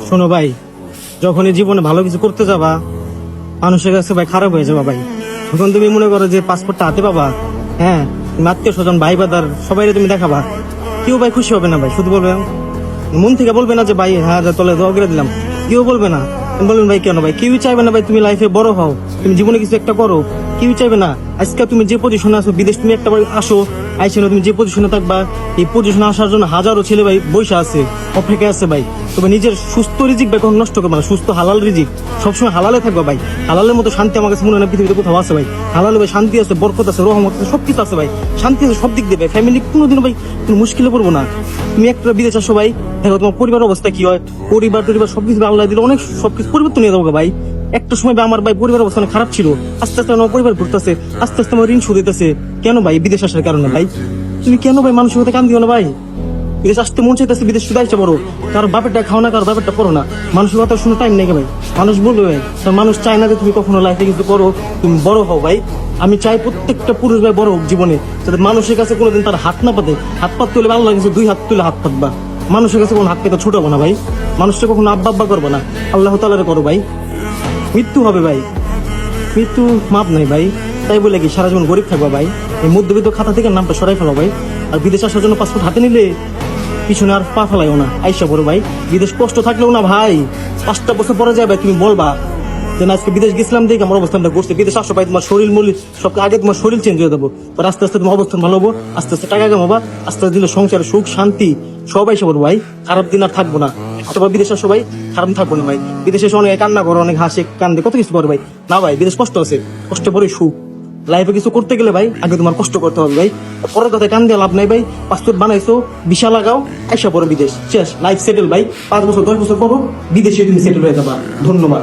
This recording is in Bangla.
শোনো ভাই, যখনই জীবনে ভালো কিছু করতে যাবা মানুষের কাছে ভাই খারাপ হয়ে যাবা ভাই। তখন তুমি মনে করো যে পাসপোর্টটা হাতে পাবা, হ্যাঁ তুমি আত্মীয় স্বজন ভাই বাদার সবাই তুমি দেখাবা, কেউ ভাই খুশি হবে না ভাই। শুধু বলবে মন থেকে বলবে না যে ভাই হ্যাঁ তলে দোয়া করে দিলাম, কেউ বলবে না। বলবেন ভাই কেন ভাই, কেউই চাইবে না ভাই তুমি লাইফে বড় হও, তুমি জীবনে কিছু একটা করো, কেউই চাইবে না। আজকে তুমি যে পজিশনে আছো, বিদেশ তুমি একটা বার আসো, আইসে তুমি যে পজিশনে থাকবা, এই পজিশনে আসার জন্য হাজারো ছেলে ভাই বসে আছে, অপেক্ষা আছে ভাই। তবে নিজের সুস্থ রিজিক ভাই কখনো নষ্ট করবে না, সুস্থ হালাল রিজিক সবসময় হালালে থাকবে ভাই। হালালের মতো শান্তি আমার কাছে মনে হয় না পৃথিবীতে কোথাও আছে ভাই। হালালে ভাই শান্তি আছে, বরকত আছে, রহমত আছে, সবকিছু আছে ভাই। শান্তি আছে সব দিক দিয়ে ভাই। ফ্যামিলি কোনোদিনও ভাই কোনো মুশকিলে পড়বো না। তুমি একটা বিদেশ আসো ভাই, দেখো তোমার পরিবার অবস্থা কি হয়, পরিবার সবকিছু আল্লাহ দিলে অনেক সবকিছু পরিবর্তন নিয়ে যাবো ভাই। একটা সময় ভাই আমার ভাই পরিবার অবস্থা অনেক খারাপ ছিল, আস্তে আস্তে আমার পরিবার ঘুরতেছে, আস্তে আস্তে আমার ঋণ শোধ হইতেছে। কেন ভাই? বিদেশ আসার কারণে ভাই। তুমি কেন ভাই মানুষের কথা কান দিও না ভাই? বিদেশ আসতে মন চাইতেছে, বিদেশ শুধু আইসা পড়ো, কারো বাপেরটা খাও না, কারো বাপেরটা পড়ো না। মানুষের কথা শুনে টাইম নেই ভাই। মানুষ বলবে ভাই, মানুষ চায় না যে তুমি কখনো লাইফে কিছু করো, তুমি বড় হও ভাই। আমি চাই প্রত্যেকটা পুরুষ ভাই বড় হোক জীবনে, যাতে মানুষের কাছে কোনোদিন তার হাত না পাতে। হাত পাততে হলে আল্লাহ কাছে দুই হাত তুলে হাত পাতবা। মানুষের কাছে কোনো হাত পেতে ছুটাবো না ভাই। মানুষটা কখনো আব্বা আব্বা করবো না, আল্লাহ তাআলারে করো ভাই। মৃত্যু হবে ভাই, মৃত্যু মাপ নাই ভাই। তাই বলে কি সারা জীবন গরিব থাকবা ভাই? এই মধ্যবিত্ত খাতা থেকে নামটা সরাই ফেলো ভাই। আর বিদেশ আসার জন্য পাসপোর্ট হাতে নিলে পিছনে আর পা ফেলাইও না, আইসা পড়ো ভাই। বিদেশ কষ্ট থাকলেও না ভাই, 5টা বছর পরে যাবে তুমি বলবা যে না আজকে বিদেশ গেছিলাম দেখে আমার অবস্থানটা করছে। বিদেশ আসো ভাই, তোমার শরীর মূল্য সব আগে তোমার শরীর চেঞ্জ হয়ে দেবো, আস্তে আস্তে তোমার অবস্থান ভালো হবো, আস্তে আস্তে টাকা কামাবা, আস্তে আস্তে দিলে সংসারে সুখ শান্তি সবাই সে ভাই। খারাপ দিন আর থাকবো না। একটা বিদেশ আসো ভাই, খারাপ থাকবো না ভাই। বিদেশে এসে অনেক কান্না করো, অনেক হাসে কান্দে, কত কিছু করে ভাই। না ভাই, বিদেশ কষ্ট আছে, কষ্ট পরে সুখ। লাইফে কিছু করতে গেলে ভাই আগে তোমার কষ্ট করতে হবে ভাই। পরের কথায় কান দিয়ে লাভ নাই ভাই। পাসপোর্ট বানাইছো, ভিসা লাগাও, আইসা পরে বিদেশ, শেষ, লাইফ সেটেল ভাই। 5 বছর 10 বছর পরও বিদেশে তুমি সেটেল হয়ে যাবা। ধন্যবাদ।